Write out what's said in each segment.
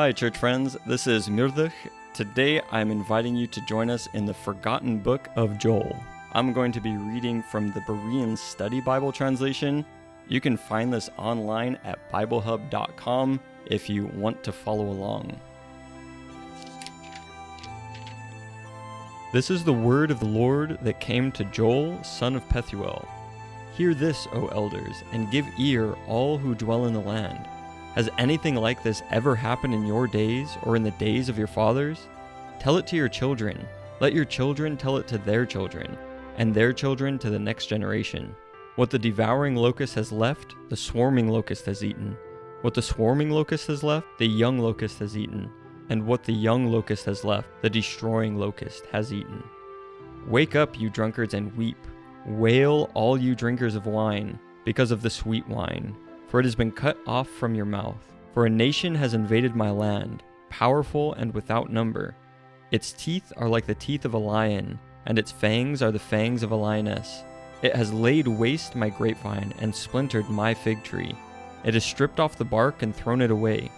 Hi, church friends. This is Muireadhach. Today, I'm inviting you to join us in the forgotten book of Joel. I'm going to be reading from the Berean Study Bible translation. You can find this online at biblehub.com if you want to follow along. This is the word of the Lord that came to Joel, son of Pethuel. Hear this, O elders, and give ear, all who dwell in the land. Has anything like this ever happened in your days or in the days of your fathers? Tell it to your children. Let your children tell it to their children, and their children to the next generation. What the devouring locust has left, the swarming locust has eaten. What the swarming locust has left, the young locust has eaten. And what the young locust has left, the destroying locust has eaten. Wake up, you drunkards, and weep. Wail, all you drinkers of wine, because of the sweet wine. For it has been cut off from your mouth. For a nation has invaded my land, powerful and without number. Its teeth are like the teeth of a lion, and its fangs are the fangs of a lioness. It has laid waste my grapevine and splintered my fig tree. It has stripped off the bark and thrown it away.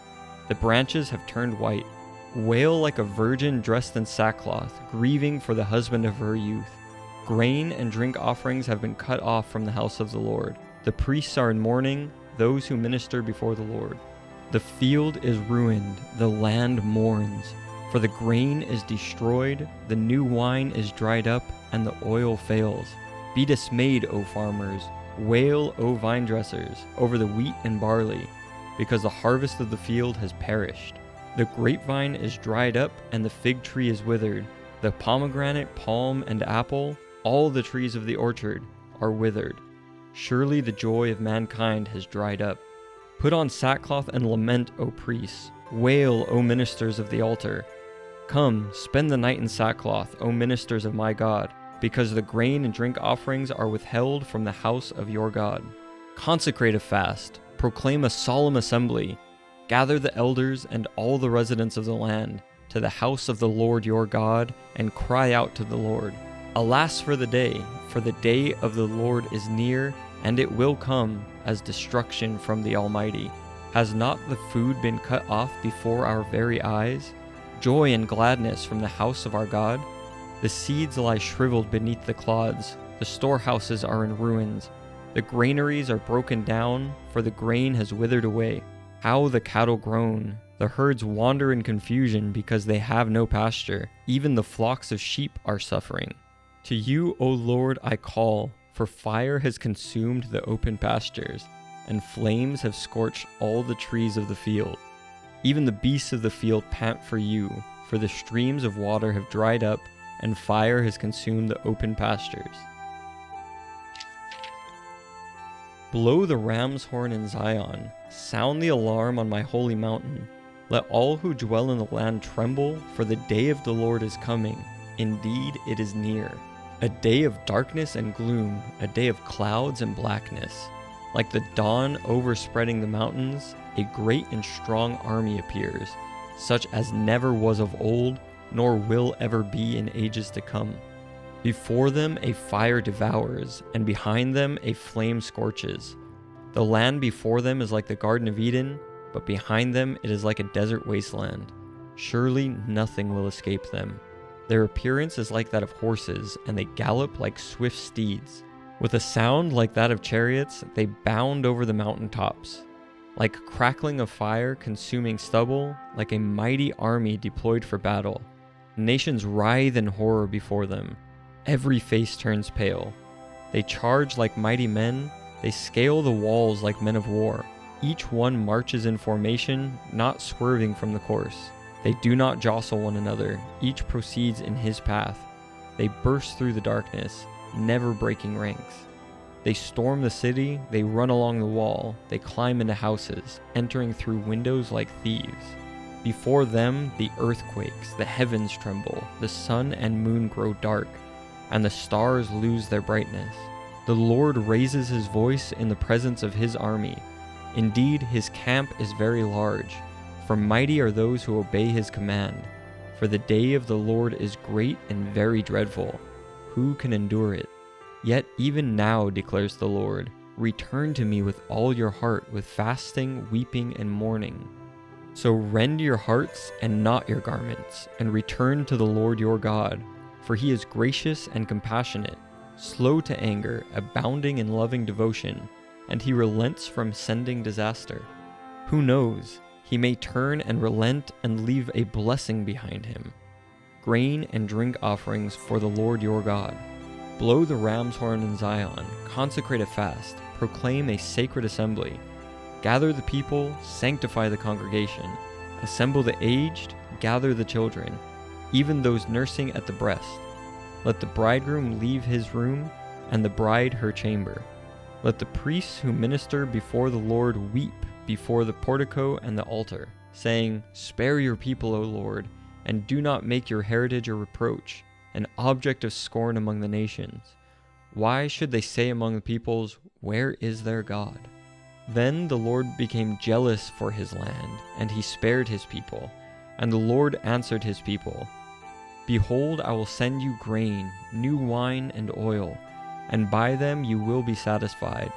The branches have turned white. Wail like a virgin dressed in sackcloth, grieving for the husband of her youth. Grain and drink offerings have been cut off from the house of the Lord. The priests are in mourning, those who minister before the Lord. The field is ruined, the land mourns, for the grain is destroyed, the new wine is dried up, and the oil fails. Be dismayed, O farmers, wail, O vine dressers, over the wheat and barley, because the harvest of the field has perished. The grapevine is dried up, and the fig tree is withered. The pomegranate, palm, and apple, all the trees of the orchard, are withered. Surely the joy of mankind has dried up. Put on sackcloth and lament, O priests. Wail, O ministers of the altar. Come, spend the night in sackcloth, O ministers of my God, because the grain and drink offerings are withheld from the house of your God. Consecrate a fast, proclaim a solemn assembly. Gather the elders and all the residents of the land to the house of the Lord your God, and cry out to the Lord. Alas for the day of the Lord is near, and it will come as destruction from the Almighty. Has not the food been cut off before our very eyes? Joy and gladness from the house of our God? The seeds lie shriveled beneath the clods, the storehouses are in ruins. The granaries are broken down, for the grain has withered away. How the cattle groan! The herds wander in confusion because they have no pasture. Even the flocks of sheep are suffering. To you, O Lord, I call, for fire has consumed the open pastures, and flames have scorched all the trees of the field. Even the beasts of the field pant for you, for the streams of water have dried up, and fire has consumed the open pastures. Blow the ram's horn in Zion, sound the alarm on my holy mountain. Let all who dwell in the land tremble, for the day of the Lord is coming. Indeed, it is near. A day of darkness and gloom, a day of clouds and blackness. Like the dawn overspreading the mountains, a great and strong army appears, such as never was of old, nor will ever be in ages to come. Before them a fire devours, and behind them a flame scorches. The land before them is like the Garden of Eden, but behind them it is like a desert wasteland. Surely nothing will escape them. Their appearance is like that of horses, and they gallop like swift steeds. With a sound like that of chariots, they bound over the mountain tops. Like crackling of fire consuming stubble, like a mighty army deployed for battle. Nations writhe in horror before them. Every face turns pale. They charge like mighty men. They scale the walls like men of war. Each one marches in formation, not swerving from the course. They do not jostle one another, each proceeds in his path. They burst through the darkness, never breaking ranks. They storm the city, they run along the wall, they climb into houses, entering through windows like thieves. Before them the earth quakes, the heavens tremble, the sun and moon grow dark, and the stars lose their brightness. The Lord raises his voice in the presence of his army. Indeed, his camp is very large. For mighty are those who obey his command. For the day of the Lord is great and very dreadful. Who can endure it? Yet even now, declares the Lord, return to me with all your heart, with fasting, weeping, and mourning. So rend your hearts and not your garments, and return to the Lord your God, for he is gracious and compassionate, slow to anger, abounding in loving devotion, and he relents from sending disaster. Who knows? He may turn and relent and leave a blessing behind him. Grain and drink offerings for the Lord your God. Blow the ram's horn in Zion, consecrate a fast, proclaim a sacred assembly. Gather the people, sanctify the congregation. Assemble the aged, gather the children, even those nursing at the breast. Let the bridegroom leave his room, and the bride her chamber. Let the priests who minister before the Lord weep before the portico and the altar, saying, Spare your people, O Lord, and do not make your heritage a reproach, an object of scorn among the nations. Why should they say among the peoples, Where is their God? Then the Lord became jealous for his land, and he spared his people. And the Lord answered his people, Behold, I will send you grain, new wine, and oil, and by them you will be satisfied.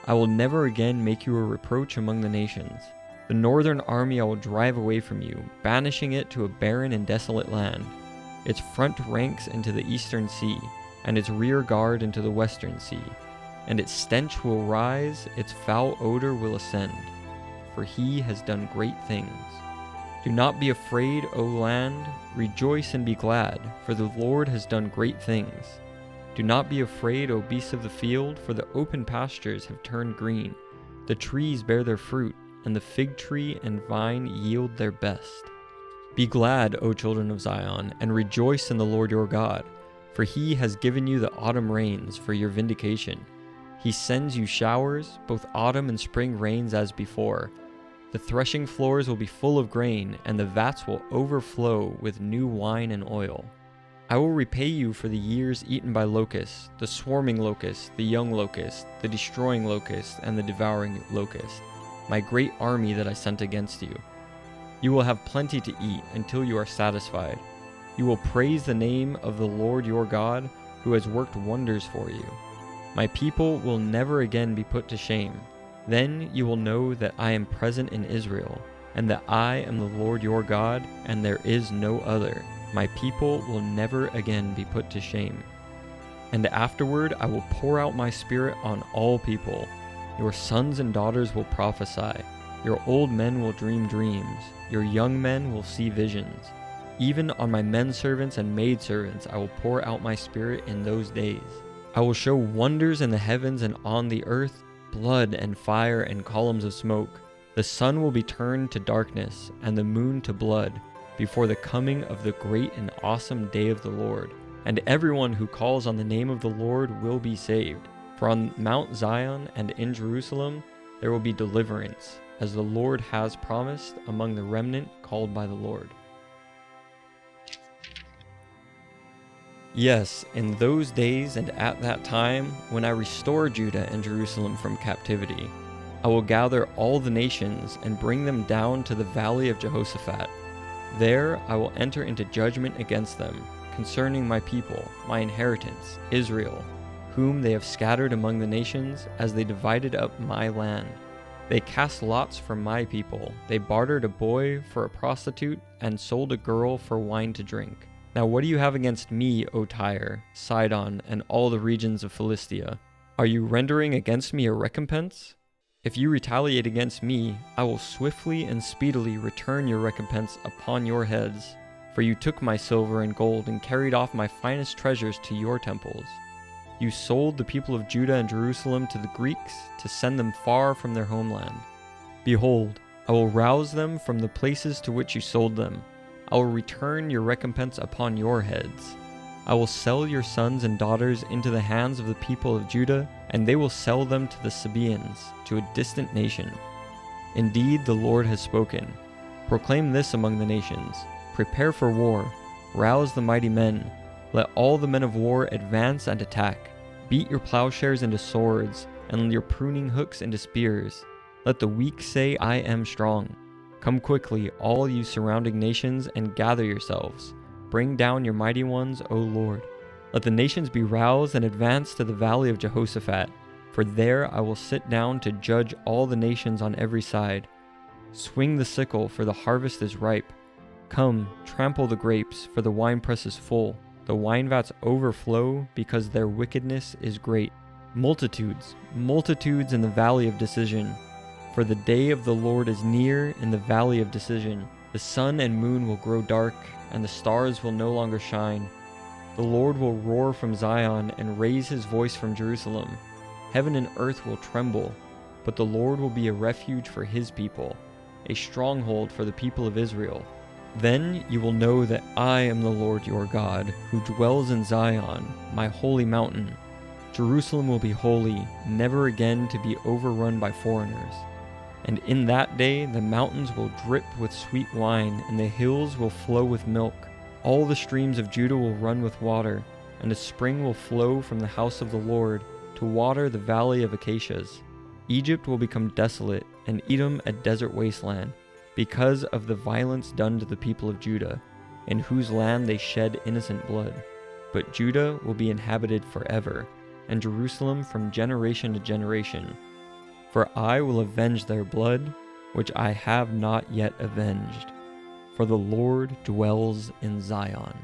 I will never again make you a reproach among the nations. The northern army I will drive away from you, banishing it to a barren and desolate land. Its front ranks into the eastern sea, and its rear guard into the western sea. And its stench will rise, its foul odor will ascend, for he has done great things. Do not be afraid, O land, rejoice and be glad, for the Lord has done great things. Do not be afraid, O beasts of the field, for the open pastures have turned green. The trees bear their fruit, and the fig tree and vine yield their best. Be glad, O children of Zion, and rejoice in the Lord your God, for he has given you the autumn rains for your vindication. He sends you showers, both autumn and spring rains as before. The threshing floors will be full of grain, and the vats will overflow with new wine and oil. I will repay you for the years eaten by locusts, the swarming locust, the young locust, the destroying locust, and the devouring locust, my great army that I sent against you. You will have plenty to eat until you are satisfied. You will praise the name of the Lord your God, who has worked wonders for you. My people will never again be put to shame. Then you will know that I am present in Israel, and that I am the Lord your God, and there is no other. My people will never again be put to shame. And afterward I will pour out my spirit on all people. Your sons and daughters will prophesy. Your old men will dream dreams. Your young men will see visions. Even on my men servants and maid servants I will pour out my spirit in those days. I will show wonders in the heavens and on the earth, blood and fire and columns of smoke. The sun will be turned to darkness and the moon to blood before the coming of the great and awesome day of the Lord. And everyone who calls on the name of the Lord will be saved. For on Mount Zion and in Jerusalem there will be deliverance, as the Lord has promised among the remnant called by the Lord. Yes, in those days and at that time, when I restore Judah and Jerusalem from captivity, I will gather all the nations and bring them down to the valley of Jehoshaphat. There I will enter into judgment against them, concerning my people, my inheritance, Israel, whom they have scattered among the nations as they divided up my land. They cast lots for my people. They bartered a boy for a prostitute and sold a girl for wine to drink. Now what do you have against me, O Tyre, Sidon, and all the regions of Philistia? Are you rendering against me a recompense? If you retaliate against me, I will swiftly and speedily return your recompense upon your heads. For you took my silver and gold and carried off my finest treasures to your temples. You sold the people of Judah and Jerusalem to the Greeks to send them far from their homeland. Behold, I will rouse them from the places to which you sold them. I will return your recompense upon your heads. I will sell your sons and daughters into the hands of the people of Judah, and they will sell them to the Sabaeans, to a distant nation. Indeed, the Lord has spoken. Proclaim this among the nations. Prepare for war. Rouse the mighty men. Let all the men of war advance and attack. Beat your plowshares into swords, and your pruning hooks into spears. Let the weak say, I am strong. Come quickly, all you surrounding nations, and gather yourselves. Bring down your mighty ones, O Lord. Let the nations be roused and advance to the valley of Jehoshaphat, for there I will sit down to judge all the nations on every side. Swing the sickle, for the harvest is ripe. Come, trample the grapes, for the winepress is full. The wine vats overflow, because their wickedness is great. Multitudes, multitudes in the valley of decision. For the day of the Lord is near in the valley of decision. The sun and moon will grow dark, and the stars will no longer shine. The Lord will roar from Zion and raise his voice from Jerusalem. Heaven and earth will tremble, but the Lord will be a refuge for his people, a stronghold for the people of Israel. Then you will know that I am the Lord your God, who dwells in Zion, my holy mountain. Jerusalem will be holy, never again to be overrun by foreigners. And in that day the mountains will drip with sweet wine, and the hills will flow with milk. All the streams of Judah will run with water, and a spring will flow from the house of the Lord to water the valley of acacias. Egypt will become desolate, and Edom a desert wasteland, because of the violence done to the people of Judah, in whose land they shed innocent blood. But Judah will be inhabited forever, and Jerusalem from generation to generation. For I will avenge their blood, which I have not yet avenged. For the Lord dwells in Zion.